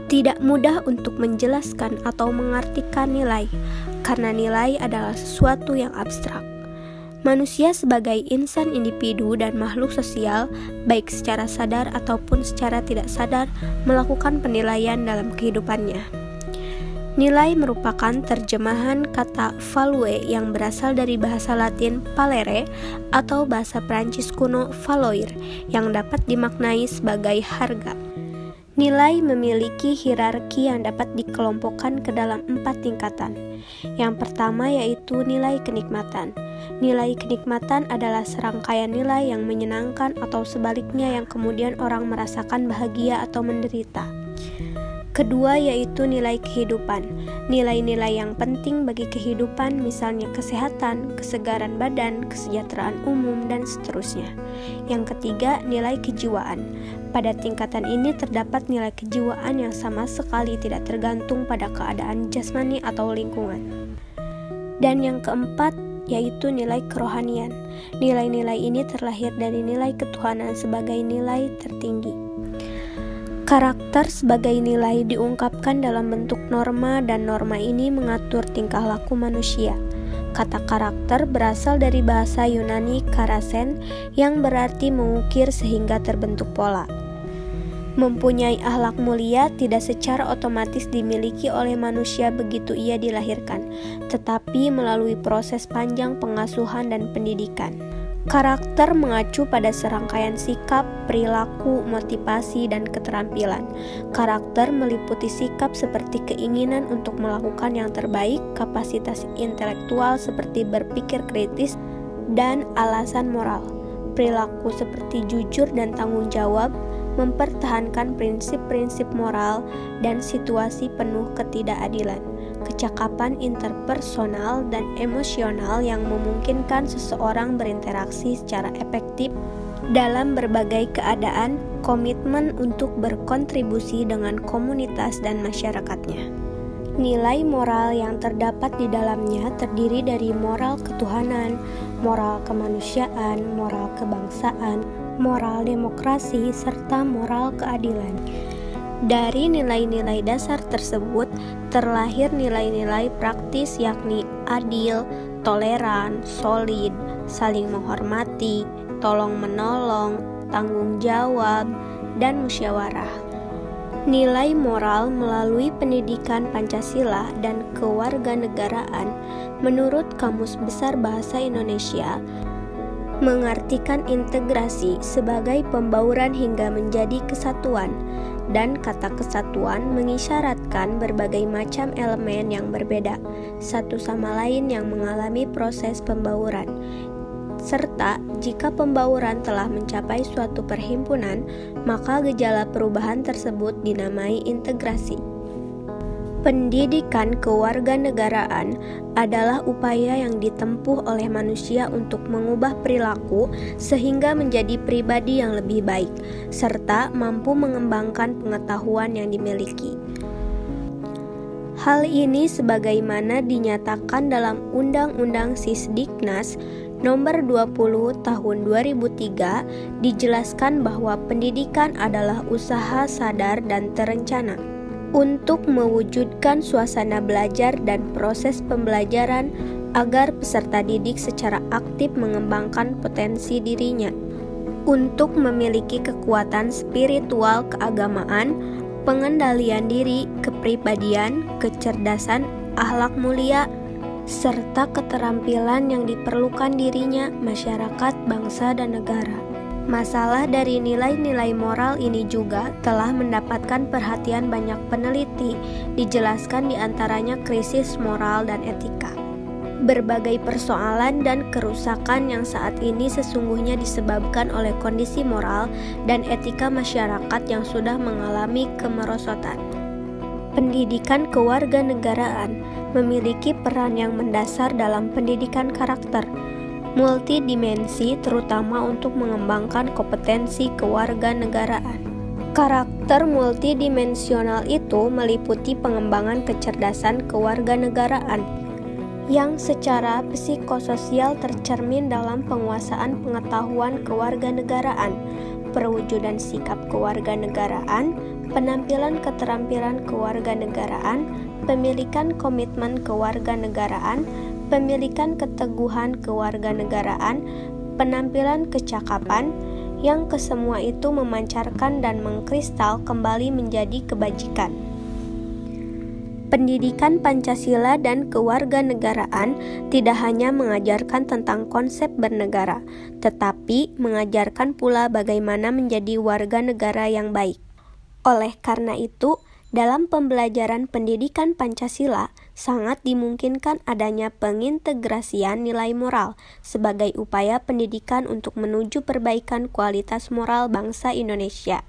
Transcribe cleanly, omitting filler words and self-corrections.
Tidak mudah untuk menjelaskan atau mengartikan nilai, karena nilai adalah sesuatu yang abstrak. Manusia sebagai insan individu dan makhluk sosial, baik secara sadar ataupun secara tidak sadar, melakukan penilaian dalam kehidupannya. Nilai merupakan terjemahan kata value yang berasal dari bahasa Latin valere atau bahasa Prancis kuno valoir yang dapat dimaknai sebagai harga. Nilai memiliki hierarki yang dapat dikelompokkan ke dalam 4 tingkatan. Yang pertama yaitu nilai kenikmatan. Nilai kenikmatan adalah serangkaian nilai yang menyenangkan atau sebaliknya yang kemudian orang merasakan bahagia atau menderita. Kedua yaitu nilai kehidupan. Nilai-nilai yang penting bagi kehidupan misalnya kesehatan, kesegaran badan, kesejahteraan umum, dan seterusnya. Yang ketiga, nilai kejiwaan. Pada tingkatan ini terdapat nilai kejiwaan yang sama sekali tidak tergantung pada keadaan jasmani atau lingkungan. Dan yang keempat yaitu nilai kerohanian. Nilai-nilai ini terlahir dari nilai ketuhanan sebagai nilai tertinggi. Karakter sebagai nilai diungkapkan dalam bentuk norma dan norma ini mengatur tingkah laku manusia. Kata karakter berasal dari bahasa Yunani karasen yang berarti mengukir sehingga terbentuk pola. Mempunyai akhlak mulia tidak secara otomatis dimiliki oleh manusia begitu ia dilahirkan, tetapi melalui proses panjang pengasuhan dan pendidikan. Karakter mengacu pada serangkaian sikap, perilaku, motivasi, dan keterampilan. Karakter meliputi sikap seperti keinginan untuk melakukan yang terbaik, kapasitas intelektual seperti berpikir kritis, dan alasan moral. Perilaku seperti jujur dan tanggung jawab, mempertahankan prinsip-prinsip moral, dan situasi penuh ketidakadilan. Kecakapan interpersonal dan emosional yang memungkinkan seseorang berinteraksi secara efektif dalam berbagai keadaan, komitmen untuk berkontribusi dengan komunitas dan masyarakatnya. Nilai moral yang terdapat di dalamnya terdiri dari moral ketuhanan, moral kemanusiaan, moral kebangsaan, moral demokrasi, serta moral keadilan. Dari nilai-nilai dasar tersebut terlahir nilai-nilai praktis yakni adil, toleran, solid, saling menghormati, tolong-menolong, tanggung jawab, dan musyawarah. Nilai moral melalui pendidikan Pancasila dan kewarganegaraan menurut Kamus Besar Bahasa Indonesia mengartikan integrasi sebagai pembauran hingga menjadi kesatuan, dan kata kesatuan mengisyaratkan berbagai macam elemen yang berbeda satu sama lain yang mengalami proses pembauran, serta jika pembauran telah mencapai suatu perhimpunan, maka gejala perubahan tersebut dinamai integrasi. Pendidikan kewarganegaraan adalah upaya yang ditempuh oleh manusia untuk mengubah perilaku sehingga menjadi pribadi yang lebih baik, serta mampu mengembangkan pengetahuan yang dimiliki. Hal ini sebagaimana dinyatakan dalam Undang-Undang Sisdiknas Nomor 20 Tahun 2003 dijelaskan bahwa pendidikan adalah usaha sadar dan terencana untuk mewujudkan suasana belajar dan proses pembelajaran agar peserta didik secara aktif mengembangkan potensi dirinya untuk memiliki kekuatan spiritual keagamaan, pengendalian diri, kepribadian, kecerdasan, akhlak mulia, serta keterampilan yang diperlukan dirinya, masyarakat, bangsa, dan negara. Masalah dari nilai-nilai moral ini juga telah mendapatkan perhatian banyak peneliti, dijelaskan diantaranya krisis moral dan etika. Berbagai persoalan dan kerusakan yang saat ini sesungguhnya disebabkan oleh kondisi moral dan etika masyarakat yang sudah mengalami kemerosotan. Pendidikan kewarganegaraan memiliki peran yang mendasar dalam pendidikan karakter multidimensi, terutama untuk mengembangkan kompetensi kewarganegaraan. Karakter multidimensional itu meliputi pengembangan kecerdasan kewarganegaraan yang secara psikososial tercermin dalam penguasaan pengetahuan kewarganegaraan, perwujudan sikap kewarganegaraan, penampilan keterampilan kewarganegaraan, pemilikan komitmen kewarganegaraan, pemilikan keteguhan kewarganegaraan, penampilan kecakapan, yang kesemua itu memancarkan dan mengkristal kembali menjadi kebajikan. Pendidikan Pancasila dan kewarganegaraan tidak hanya mengajarkan tentang konsep bernegara, tetapi mengajarkan pula bagaimana menjadi warga negara yang baik. Oleh karena itu, dalam pembelajaran pendidikan Pancasila, sangat dimungkinkan adanya pengintegrasian nilai moral sebagai upaya pendidikan untuk menuju perbaikan kualitas moral bangsa Indonesia.